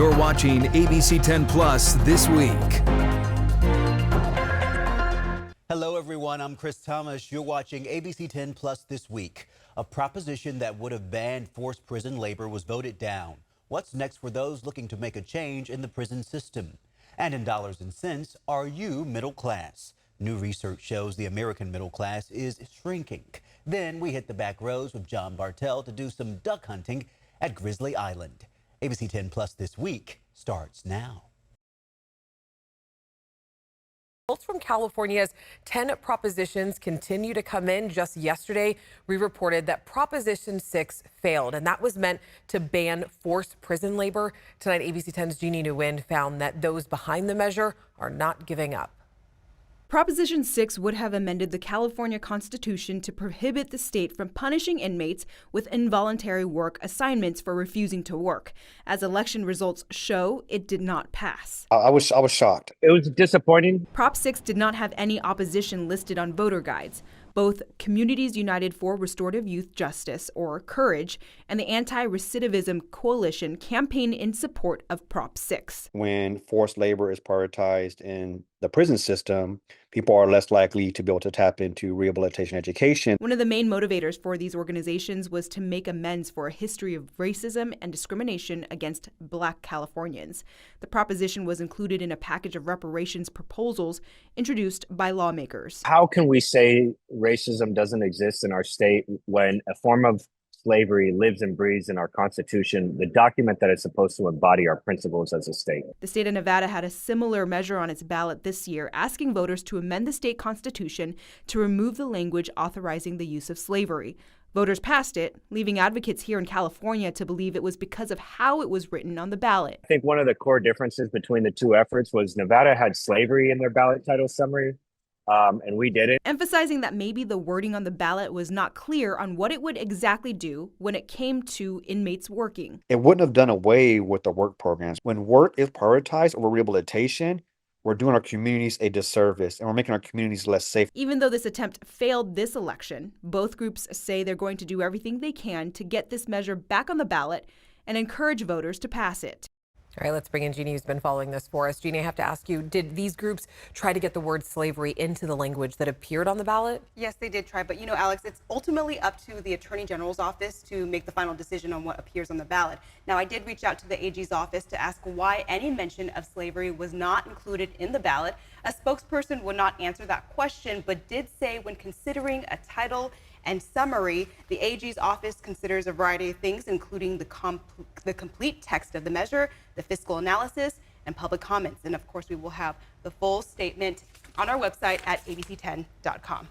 You're watching ABC10 Plus This Week. Hello everyone, I'm Chris Thomas. You're watching ABC10 Plus This Week. A proposition that would have banned forced prison labor was voted down. What's next for those looking to make a change in the prison system? And in dollars and cents, are you middle class? New research shows the American middle class is shrinking. Then we hit the back roads with John Bartell to do some duck hunting at Grizzly Island. ABC10 Plus This Week starts now. Results from California's 10 propositions continue to come in. Just yesterday, we reported that Proposition 6 failed, and that was meant to ban forced prison labor. Tonight, ABC10's Jeannie Nguyen found that those behind the measure are not giving up. Proposition 6 would have amended the California Constitution to prohibit the state from punishing inmates with involuntary work assignments for refusing to work. As election results show, it did not pass. I was shocked. It was disappointing. Prop 6 did not have any opposition listed on voter guides. Both Communities United for Restorative Youth Justice, or COURAGE, and the Anti-Recidivism Coalition campaigned in support of Prop 6. When forced labor is prioritized in the prison system, people are less likely to be able to tap into rehabilitation education. One of the main motivators for these organizations was to make amends for a history of racism and discrimination against Black Californians. The proposition was included in a package of reparations proposals introduced by lawmakers. How can we say racism doesn't exist in our state when a form of slavery lives and breathes in our Constitution, the document that is supposed to embody our principles as a state? The state of Nevada had a similar measure on its ballot this year, asking voters to amend the state constitution to remove the language authorizing the use of slavery. Voters passed it, leaving advocates here in California to believe it was because of how it was written on the ballot. I think one of the core differences between the two efforts was Nevada had slavery in their ballot title summary, and we didn't. Emphasizing that maybe the wording on the ballot was not clear on what it would exactly do when it came to inmates working. It wouldn't have done away with the work programs. When work is prioritized over rehabilitation, we're doing our communities a disservice and we're making our communities less safe. Even though this attempt failed this election, both groups say they're going to do everything they can to get this measure back on the ballot and encourage voters to pass it. All right, let's bring in Jeannie, who's been following this for us. Jeannie, I have to ask you, did these groups try to get the word slavery into the language that appeared on the ballot? Yes, they did try. But, you know, Alex, it's ultimately up to the Attorney General's office to make the final decision on what appears on the ballot. Now, I did reach out to the AG's office to ask why any mention of slavery was not included in the ballot. A spokesperson would not answer that question, but did say when considering a title and summary, the AG's office considers a variety of things, including the complete text of the measure, the fiscal analysis, and public comments. And of course, we will have the full statement on our website at abc10.com.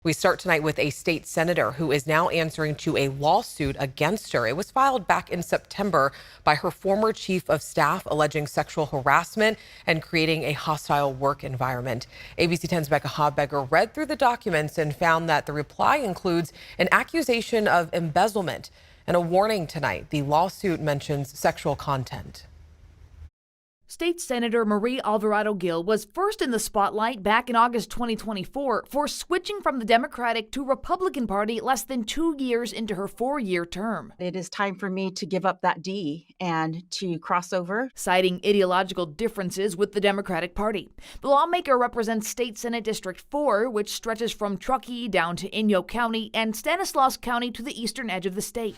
We start tonight with a state senator who is now answering to a lawsuit against her. It was filed back in September by her former chief of staff, alleging sexual harassment and creating a hostile work environment. ABC10's Becca Hobbecker read through the documents and found that the reply includes an accusation of embezzlement and a warning tonight. The lawsuit mentions sexual content. State Senator Marie Alvarado-Gil was first in the spotlight back in August 2024 for switching from the Democratic to Republican Party less than 2 years into her 4-year term. It is time for me to give up that D and to cross over. Citing ideological differences with the Democratic Party. The lawmaker represents State Senate District 4, which stretches from Truckee down to Inyo County and Stanislaus County to the eastern edge of the state.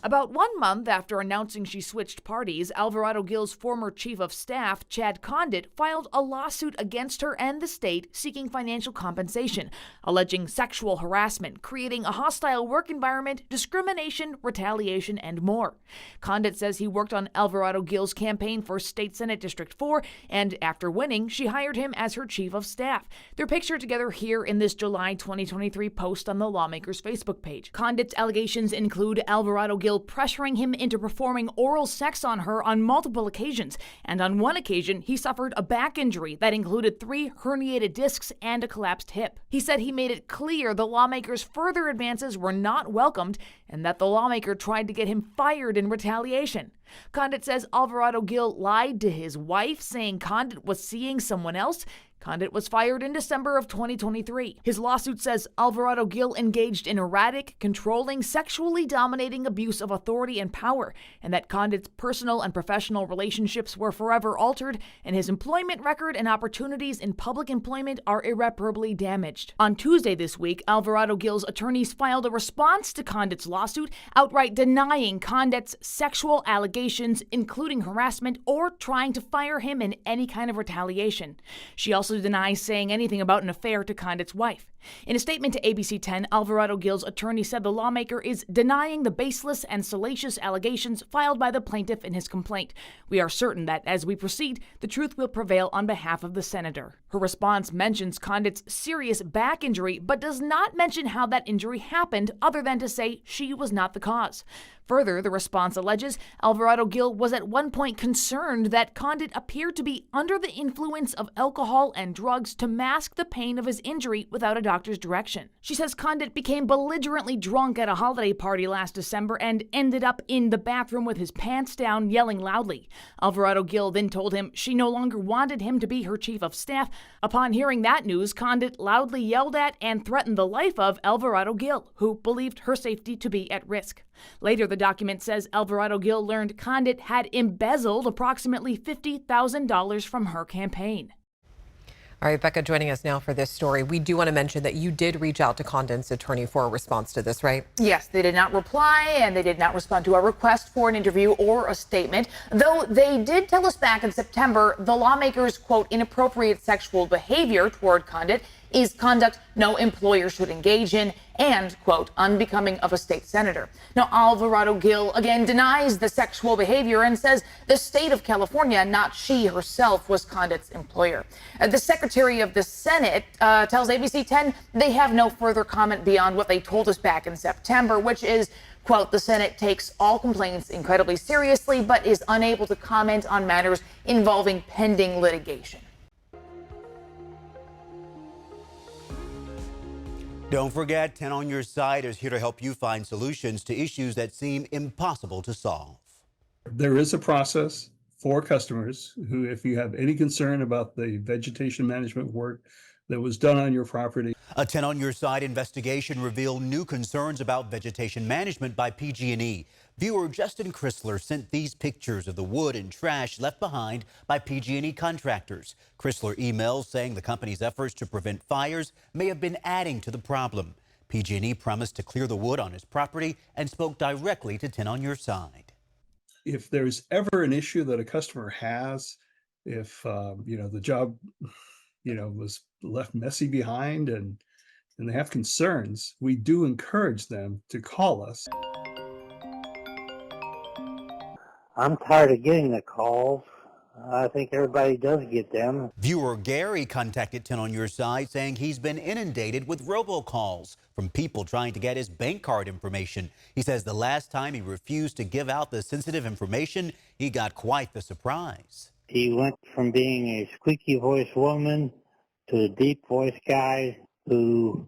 About 1 month after announcing she switched parties, Alvarado-Gil's former chief of staff, Chad Condit, filed a lawsuit against her and the state seeking financial compensation, alleging sexual harassment, creating a hostile work environment, discrimination, retaliation, and more. Condit says he worked on Alvarado-Gil's campaign for State Senate District 4, and after winning, she hired him as her chief of staff. They're pictured together here in this July 2023 post on the lawmaker's Facebook page. Condit's allegations include Alvarado-Gil pressuring him into performing oral sex on her on multiple occasions, and on one occasion he suffered a back injury that included 3 herniated discs and a collapsed hip. He said he made it clear the lawmaker's further advances were not welcomed and that the lawmaker tried to get him fired in retaliation. Condit says Alvarado-Gil lied to his wife, saying Condit was seeing someone else. Condit was fired in December of 2023. His lawsuit says Alvarado Gil engaged in erratic, controlling, sexually dominating abuse of authority and power, and that Condit's personal and professional relationships were forever altered, and his employment record and opportunities in public employment are irreparably damaged. On Tuesday this week, Alvarado Gil's attorneys filed a response to Condit's lawsuit, outright denying Condit's sexual allegations, including harassment, or trying to fire him in any kind of retaliation. She also denies saying anything about an affair to Condit's wife. In a statement to ABC10, Alvarado Gil's attorney said the lawmaker is denying the baseless and salacious allegations filed by the plaintiff in his complaint. We are certain that as we proceed, the truth will prevail on behalf of the senator. Her response mentions Condit's serious back injury, but does not mention how that injury happened, other than to say she was not the cause. Further, the response alleges Alvarado Gil was at one point concerned that Condit appeared to be under the influence of alcohol and drugs to mask the pain of his injury without a doctor's direction. She says Condit became belligerently drunk at a holiday party last December and ended up in the bathroom with his pants down, yelling loudly. Alvarado Gil then told him she no longer wanted him to be her chief of staff. Upon hearing that news, Condit loudly yelled at and threatened the life of Alvarado Gil, who believed her safety to be at risk. Later, the document says Alvarado Gil learned Condit had embezzled approximately $50,000 from her campaign. All right, Becca joining us now for this story. We do want to mention that you did reach out to Condit's attorney for a response to this, right? Yes, they did not reply, and they did not respond to our request for an interview or a statement, though they did tell us back in September the lawmakers' quote inappropriate sexual behavior toward Condit is conduct no employer should engage in and, quote, unbecoming of a state senator. Now, Alvarado Gil again denies the sexual behavior and says the state of California, not she herself, was Condit's employer. The Secretary of the Senate tells ABC10 they have no further comment beyond what they told us back in September, which is, quote, the Senate takes all complaints incredibly seriously, but is unable to comment on matters involving pending litigation. Don't forget, 10 on Your Side is here to help you find solutions to issues that seem impossible to solve. There is a process for customers who, if you have any concern about the vegetation management work that was done on your property. A 10 on Your Side investigation revealed new concerns about vegetation management by PG&E. Viewer Justin Chrysler sent these pictures of the wood and trash left behind by PG&E contractors. Chrysler emails saying the company's efforts to prevent fires may have been adding to the problem. PG&E promised to clear the wood on his property and spoke directly to 10 on Your Side. If there's ever an issue that a customer has, if the job was left messy behind and they have concerns, we do encourage them to call us. I'm tired of getting the calls. I think everybody does get them. Viewer Gary contacted 10 on Your Side saying he's been inundated with robocalls from people trying to get his bank card information. He says the last time he refused to give out the sensitive information, he got quite the surprise. He went from being a squeaky voice woman to a deep voice guy who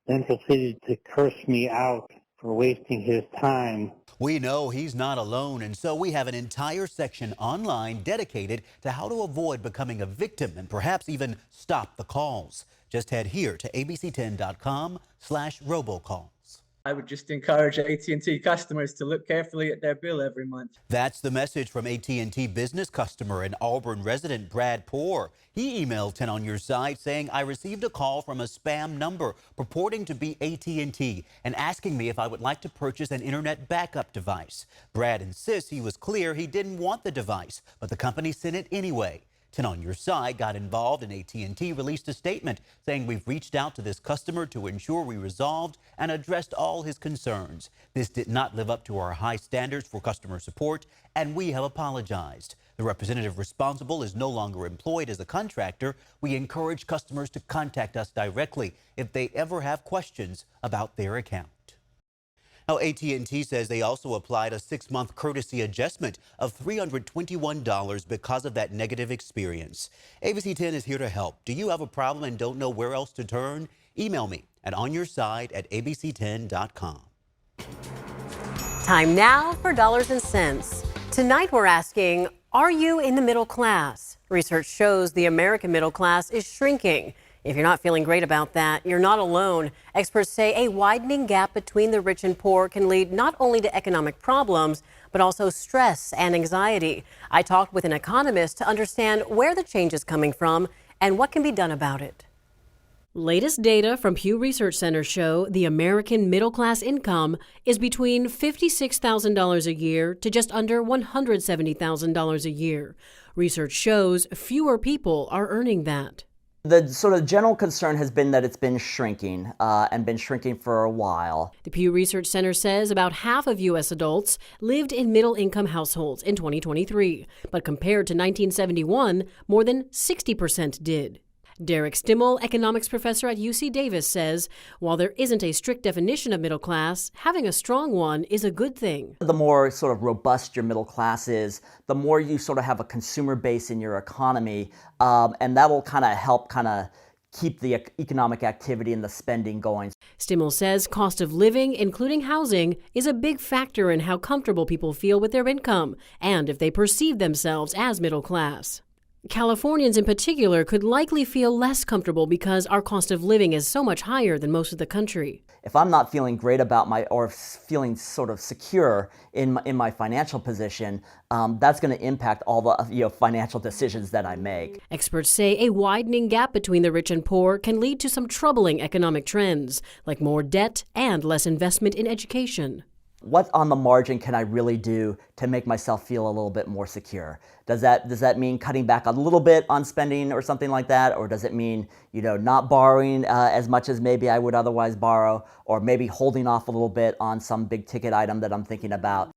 then proceeded to curse me out for wasting his time. We know he's not alone, and so we have an entire section online dedicated to how to avoid becoming a victim and perhaps even stop the calls. Just head here to abc10.com/robocalls. I would just encourage AT&T customers to look carefully at their bill every month. That's the message from AT&T business customer and Auburn resident Brad Poor. He emailed 10 on Your Side saying, I received a call from a spam number purporting to be AT&T and asking me if I would like to purchase an internet backup device. Brad insists he was clear he didn't want the device, but the company sent it anyway. 10 on Your Side got involved and AT&T released a statement saying we've reached out to this customer to ensure we resolved and addressed all his concerns. This did not live up to our high standards for customer support, and we have apologized. The representative responsible is no longer employed as a contractor. We encourage customers to contact us directly if they ever have questions about their account. Now, AT&T says they also applied a 6-month courtesy adjustment of $321 because of that negative experience. ABC10 is here to help. Do you have a problem and don't know where else to turn? Email me at onyourside@abc10.com. Time now for Dollars and Cents. Tonight we're asking, are you in the middle class? Research shows the American middle class is shrinking. If you're not feeling great about that, you're not alone. Experts say a widening gap between the rich and poor can lead not only to economic problems, but also stress and anxiety. I talked with an economist to understand where the change is coming from and what can be done about it. Latest data from Pew Research Center show the American middle class income is between $56,000 a year to just under $170,000 a year. Research shows fewer people are earning that. The sort of general concern has been that it's been shrinking and been shrinking for a while. The Pew Research Center says about half of U.S. adults lived in middle-income households in 2023, but compared to 1971, more than 60% did. Derek Stimmel, economics professor at UC Davis, says while there isn't a strict definition of middle class, having a strong one is a good thing. The more sort of robust your middle class is, the more you sort of have a consumer base in your economy, and that will kind of help keep the economic activity and the spending going. Stimmel says cost of living, including housing, is a big factor in how comfortable people feel with their income and if they perceive themselves as middle class. Californians in particular could likely feel less comfortable because our cost of living is so much higher than most of the country. If I'm not feeling great about or feeling sort of secure in my financial position, that's going to impact all the financial decisions that I make. Experts say a widening gap between the rich and poor can lead to some troubling economic trends, like more debt and less investment in education. What on the margin can I really do to make myself feel a little bit more secure? Does that mean cutting back a little bit on spending or something like that? Or does it mean, not borrowing as much as maybe I would otherwise borrow, or maybe holding off a little bit on some big ticket item that I'm thinking about?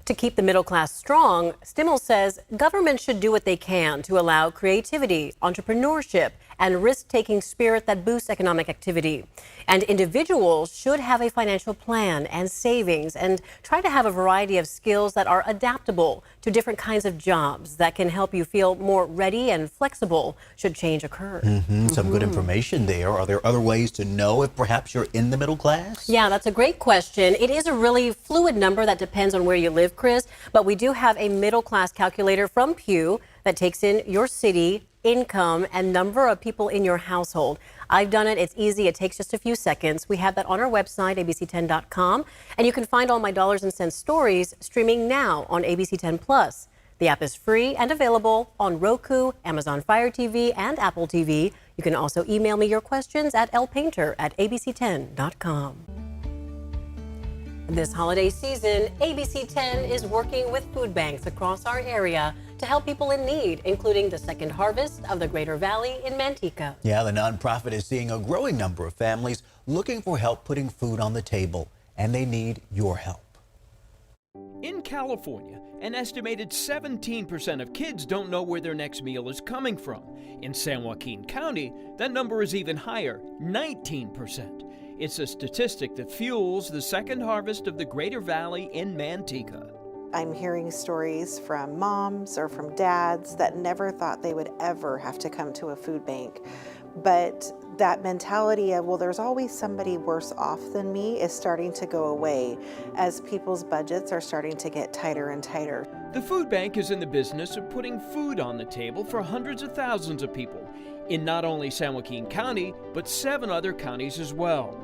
To keep the middle class strong, Stimmel says governments should do what they can to allow creativity, entrepreneurship, and risk-taking spirit that boosts economic activity. And individuals should have a financial plan and savings and try to have a variety of skills that are adaptable to different kinds of jobs that can help you feel more ready and flexible should change occur. Some good information there. Are there other ways to know if perhaps you're in the middle class? Yeah, that's a great question. It is a really fluid number that depends on where you live, Chris, but we do have a middle class calculator from Pew that takes in your city, income, and number of people in your household. I've done it. It's easy. It takes just a few seconds. We have that on our website, ABC10.com, and you can find all my dollars and cents stories streaming now on ABC10 Plus. The app is free and available on Roku, Amazon Fire TV, and Apple TV. You can also email me your questions at lpainter@abc10.com. This holiday season, ABC10 is working with food banks across our area to help people in need, including the Second Harvest of the Greater Valley in Manteca. Yeah, the nonprofit is seeing a growing number of families looking for help putting food on the table, and they need your help. In California, an estimated 17% of kids don't know where their next meal is coming from. In San Joaquin County, that number is even higher, 19%. It's a statistic that fuels the Second Harvest of the Greater Valley in Manteca. I'm hearing stories from moms or from dads that never thought they would ever have to come to a food bank. But that mentality of, well, there's always somebody worse off than me is starting to go away as people's budgets are starting to get tighter and tighter. The food bank is in the business of putting food on the table for hundreds of thousands of people in not only San Joaquin County, but 7 other counties as well.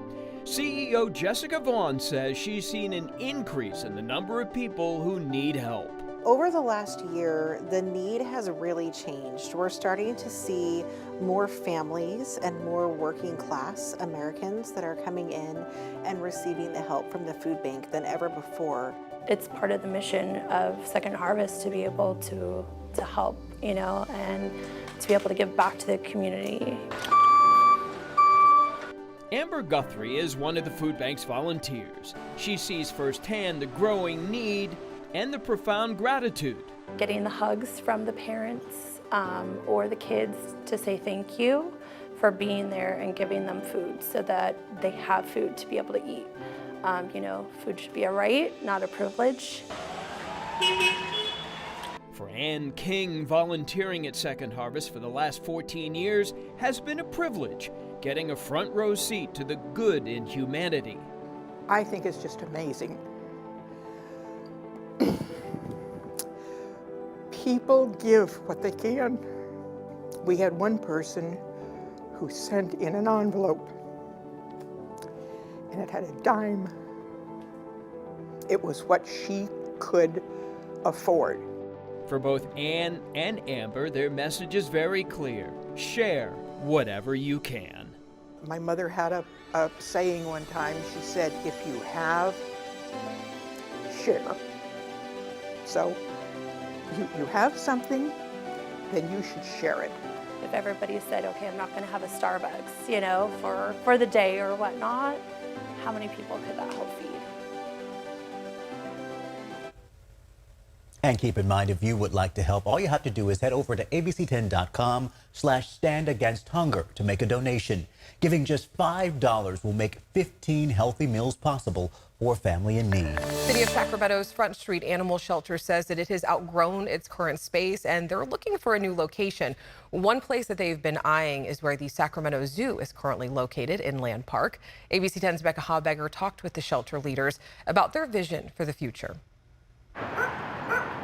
CEO Jessica Vaughn says she's seen an increase in the number of people who need help. Over the last year, the need has really changed. We're starting to see more families and more working class Americans that are coming in and receiving the help from the food bank than ever before. It's part of the mission of Second Harvest to be able to help, and to be able to give back to the community. Amber Guthrie is one of the food bank's volunteers. She sees firsthand the growing need and the profound gratitude. Getting the hugs from the parents or the kids to say thank you for being there and giving them food so that they have food to be able to eat. Food should be a right, not a privilege. For Ann King, volunteering at Second Harvest for the last 14 years has been a privilege, getting a front row seat to the good in humanity. I think it's just amazing. People give what they can. We had one person who sent in an envelope, and it had a dime. It was what she could afford. For both Anne and Amber, their message is very clear. Share whatever you can. My mother had a saying one time. She said, if you have, share. So you have something, then you should share it. If everybody said, okay, I'm not going to have a Starbucks, you know, for the day or whatnot, how many people could that help feed? And keep in mind, if you would like to help, all you have to do is head over to abc10.com/standagainsthunger to make a donation. Giving just $5 will make 15 healthy meals possible for a family in need. City of Sacramento's Front Street Animal Shelter says that it has outgrown its current space and they're looking for a new location. One place that they've been eyeing is where the Sacramento Zoo is currently located in Land Park. ABC 10's Becca Habegger talked with the shelter leaders about their vision for the future.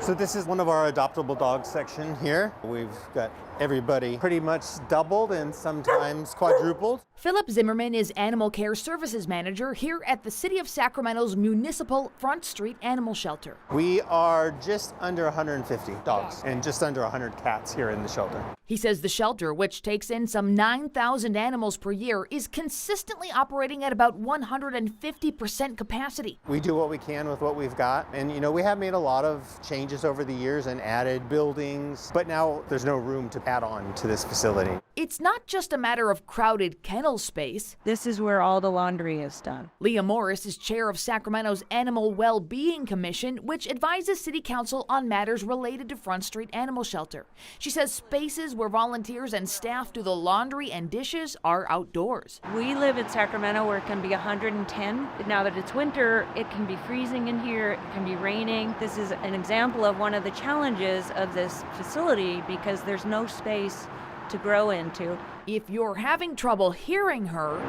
So this is one of our adoptable dogs section here. We've got everybody pretty much doubled and sometimes quadrupled. Philip Zimmerman is Animal Care Services Manager here at the City of Sacramento's municipal Front Street Animal Shelter. We are just under 150 dogs and just under 100 cats here in the shelter. He says the shelter, which takes in some 9,000 animals per year, is consistently operating at about 150% capacity. We do what we can with what we've got. And, you know, we have made a lot of changes over the years and added buildings, but now there's no room to add on to this facility. It's not just a matter of crowded kennel space. This is where all the laundry is done. Leah Morris is chair of Sacramento's Animal Well-Being Commission, which advises City Council on matters related to Front Street Animal Shelter. She says spaces where volunteers and staff do the laundry and dishes are outdoors. We live in Sacramento where it can be 110. Now that it's winter, it can be freezing in here, it can be raining. This is an example of one of the challenges of this facility because there's no space to grow into. If you're having trouble hearing her,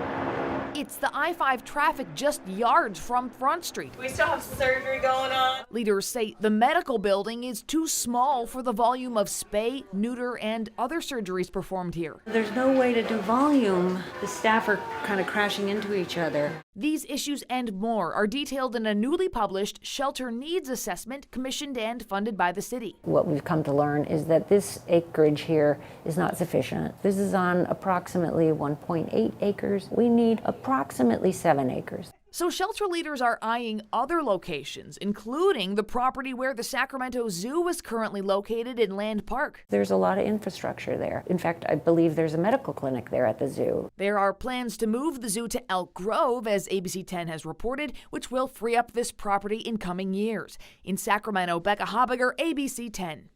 it's the I-5 traffic just yards from Front Street. We still have surgery going on. Leaders say the medical building is too small for the volume of spay, neuter, and other surgeries performed here. There's no way to do volume. The staff are kind of crashing into each other. These issues and more are detailed in a newly published shelter needs assessment commissioned and funded by the city. What we've come to learn is that this acreage here is not sufficient. This is on approximately 1.8 acres. We need approximately 7 acres. So shelter leaders are eyeing other locations, including the property where the Sacramento Zoo is currently located in Land Park. There's a lot of infrastructure there. In fact, I believe there's a medical clinic there at the zoo. There are plans to move the zoo to Elk Grove, as ABC 10 has reported, which will free up this property in coming years. In Sacramento, Becca Habegger, ABC 10.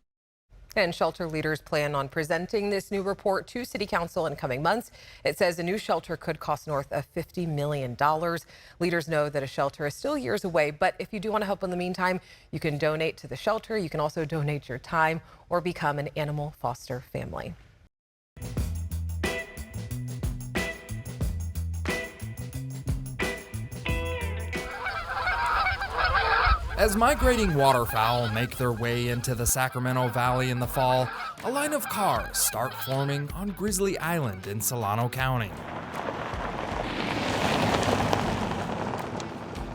And shelter leaders plan on presenting this new report to City Council in coming months. It says a new shelter could cost north of $50 million. Leaders know that a shelter is still years away, but if you do want to help in the meantime, you can donate to the shelter. You can also donate your time or become an animal foster family. As migrating waterfowl make their way into the Sacramento Valley in the fall, a line of cars start forming on Grizzly Island in Solano County.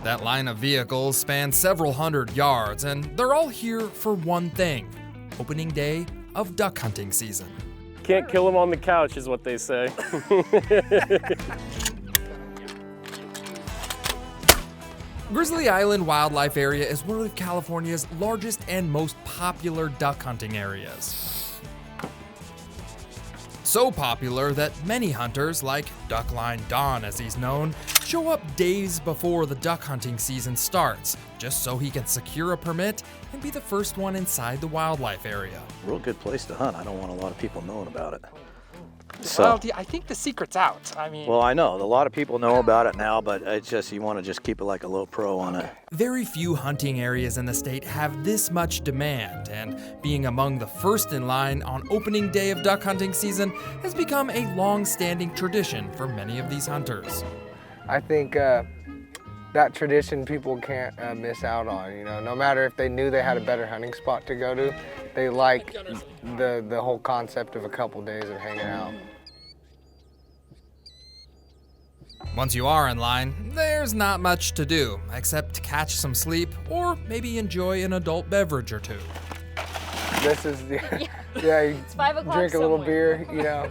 That line of vehicles spans several hundred yards, and they're all here for one thing: opening day of duck hunting season. Can't kill them on the couch is what they say. Grizzly Island Wildlife Area is one of California's largest and most popular duck hunting areas. So popular that many hunters, like Duckline Don as he's known, show up days before the duck hunting season starts, just so he can secure a permit and be the first one inside the wildlife area. Real good place to hunt. I don't want a lot of people knowing about it. So, well, I think the secret's out. I mean, well, I know a lot of people know about it now, but it's just you want to just keep it like a little pro on it. Very few hunting areas in the state have this much demand, and being among the first in line on opening day of duck hunting season has become a long-standing tradition for many of these hunters. I think that tradition people can't miss out on. You know, no matter if they knew they had a better hunting spot to go to, they like the whole concept of a couple days of hanging out. Once you are in line, there's not much to do except catch some sleep or maybe enjoy an adult beverage or two. This is, you It's 5 o'clock drink a little beer, you know.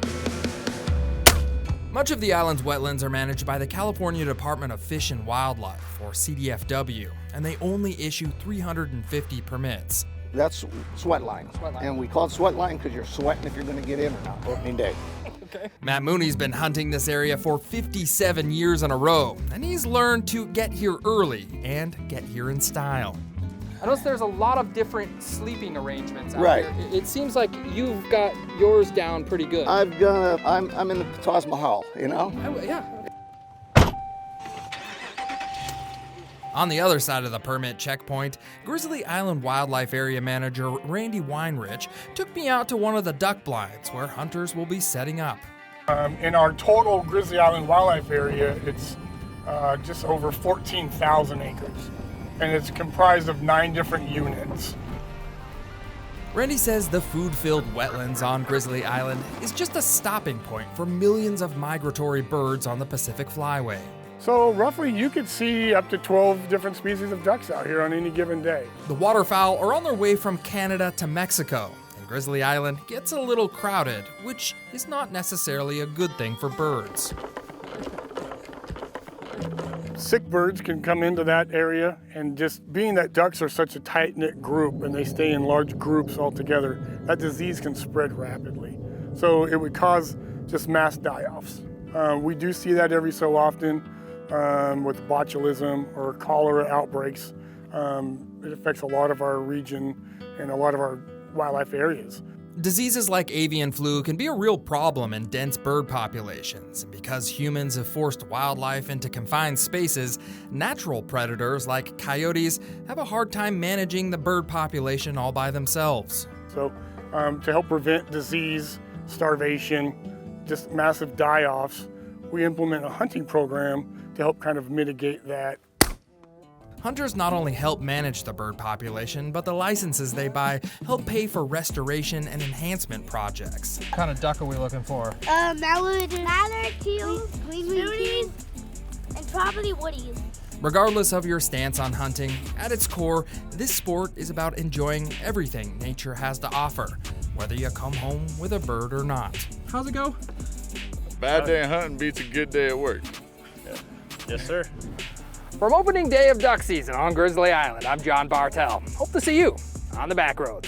Much of the island's wetlands are managed by the California Department of Fish and Wildlife, or CDFW, and they only issue 350 permits. That's sweat line. And we call it sweat line because you're sweating if you're going to get in or not opening day. Okay. Matt Mooney's been hunting this area for 57 years in a row, and he's learned to get here early and get here in style. I notice there's a lot of different sleeping arrangements out Right. here. It seems like you've got yours down pretty good. I'm in the Taj Mahal, you know? Yeah. On the other side of the permit checkpoint, Grizzly Island Wildlife Area Manager Randy Weinrich took me out to one of the duck blinds where hunters will be setting up. In our total Grizzly Island Wildlife Area, it's just over 14,000 acres. And it's comprised of 9 different units. Randy says the food-filled wetlands on Grizzly Island is just a stopping point for millions of migratory birds on the Pacific Flyway. So roughly you could see up to 12 different species of ducks out here on any given day. The waterfowl are on their way from Canada to Mexico, and Grizzly Island gets a little crowded, which is not necessarily a good thing for birds. Sick birds can come into that area, and just being that ducks are such a tight-knit group and they stay in large groups all together, that disease can spread rapidly. So it would cause just mass die-offs. We do see that every so often with botulism or cholera outbreaks. It affects a lot of our region and a lot of our wildlife areas. Diseases like avian flu can be a real problem in dense bird populations, and because humans have forced wildlife into confined spaces, natural predators like coyotes have a hard time managing the bird population all by themselves. So to help prevent disease, starvation, just massive die-offs, we implement a hunting program to help kind of mitigate that. Hunters not only help manage the bird population, but the licenses they buy help pay for restoration and enhancement projects. What kind of duck are we looking for? Mallard, teals, snooties, and probably woodies. Regardless of your stance on hunting, at its core, this sport is about enjoying everything nature has to offer, whether you come home with a bird or not. How's it go? A bad day of hunting beats a good day at work. Yeah. Yes, sir. From opening day of duck season on Grizzly Island, I'm John Bartell. Hope to see you on the backroads.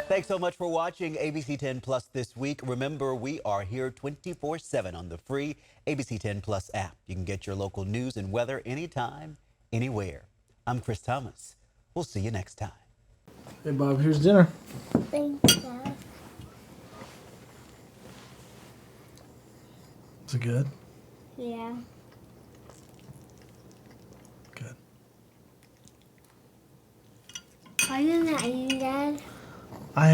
Thanks so much for watching ABC 10 Plus this week. Remember, we are here 24/7 on the free ABC 10 Plus app. You can get your local news and weather anytime, anywhere. I'm Chris Thomas. We'll see you next time. Hey, Bob, here's dinner. Thanks, Dad. Is it good? Yeah. Good. Why are you not eating, Dad? I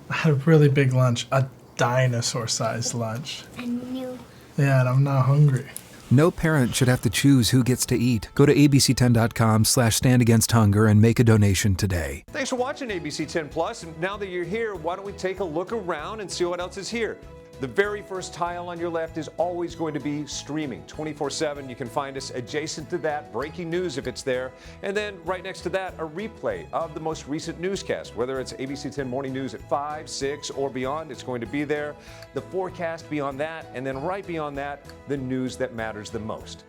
had a really big lunch, a dinosaur-sized lunch. I knew. Yeah, and I'm not hungry. No parent should have to choose who gets to eat. Go to abc10.com/standagainsthunger and make a donation today. Thanks for watching ABC 10 Plus. And now that you're here, why don't we take a look around and see what else is here? The very first tile on your left is always going to be streaming 24/7. You can find us adjacent to that, breaking news if it's there. And then right next to that, a replay of the most recent newscast. Whether it's ABC 10 Morning News at 5, 6, or beyond, it's going to be there. The forecast beyond that, and then right beyond that, the news that matters the most.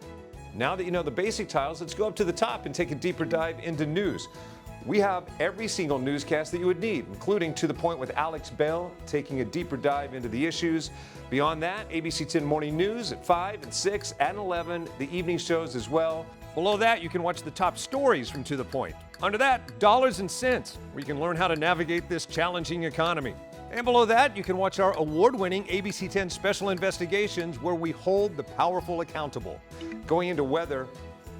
Now that you know the basic tiles, let's go up to the top and take a deeper dive into news. We have every single newscast that you would need, including To the Point with Alex Bell, taking a deeper dive into the issues. Beyond that, ABC 10 Morning News at 5 and 6 and 11, the evening shows as well. Below that, you can watch the top stories from To the Point. Under that, Dollars and Cents, where you can learn how to navigate this challenging economy. And below that, you can watch our award-winning ABC 10 Special Investigations, where we hold the powerful accountable. Going into weather,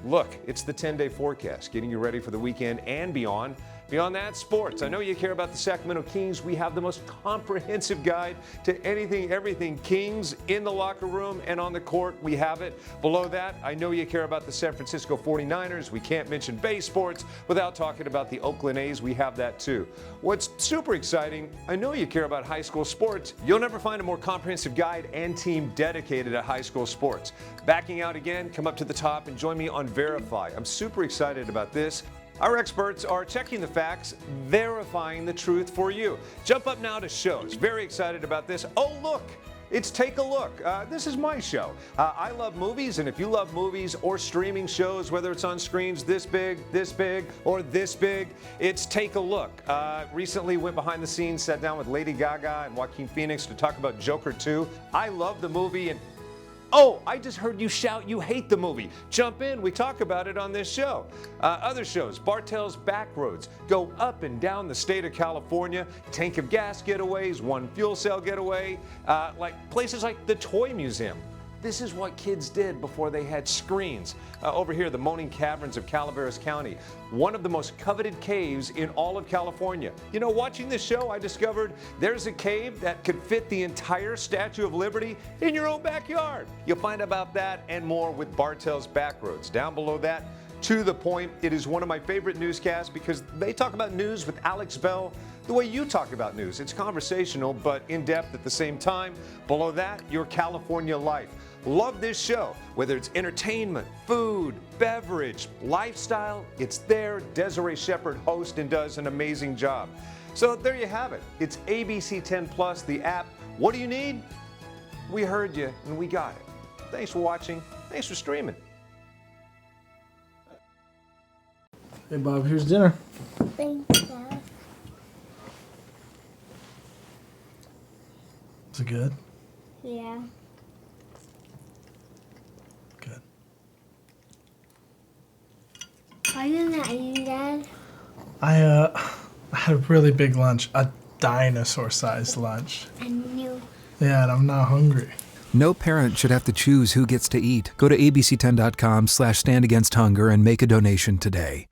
look, it's the 10-day forecast, getting you ready for the weekend and beyond. Beyond that, sports. I know you care about the Sacramento Kings. We have the most comprehensive guide to anything, everything Kings in the locker room and on the court. We have it. Below that, I know you care about the San Francisco 49ers. We can't mention Bay Sports without talking about the Oakland A's. We have that too. What's super exciting, I know you care about high school sports. You'll never find a more comprehensive guide and team dedicated to high school sports. Backing out again, come up to the top and join me on Verify. I'm super excited about this. Our experts are checking the facts, verifying the truth for you. Jump up now to shows. Very excited about this. Oh, look. It's Take a Look. This is my show. I love movies, and if you love movies or streaming shows, whether it's on screens this big, or this big, it's Take a Look. Recently went behind the scenes, sat down with Lady Gaga and Joaquin Phoenix to talk about Joker 2. I love the movie, and oh, I just heard you shout you hate the movie. Jump in, we talk about it on this show. Other shows, Bartell's Backroads, go up and down the state of California, tank of gas getaways, one fuel cell getaway, like places like the Toy Museum. This is what kids did before they had screens. Over here, the Moaning Caverns of Calaveras County, one of the most coveted caves in all of California. You know, watching this show, I discovered there's a cave that could fit the entire Statue of Liberty in your own backyard. You'll find about that and more with Bartell's Backroads. Down below that, To the Point. It is one of my favorite newscasts because they talk about news with Alex Bell the way you talk about news. It's conversational but in-depth at the same time. Below that, Your California Life. Love this show. Whether it's entertainment, food, beverage, lifestyle, it's there. Desiree Shepherd hosts and does an amazing job. So there you have it. It's ABC10 Plus, the app. What do you need? We heard you and we got it. Thanks for watching. Thanks for streaming. Hey Bob, here's dinner. Thanks, Dad. Is it good? Yeah. Good. Why didn't I eat, Dad? I had a really big lunch, a dinosaur-sized lunch. I knew. Yeah, and I'm not hungry. No parent should have to choose who gets to eat. Go to abc10.com/standagainsthunger and make a donation today.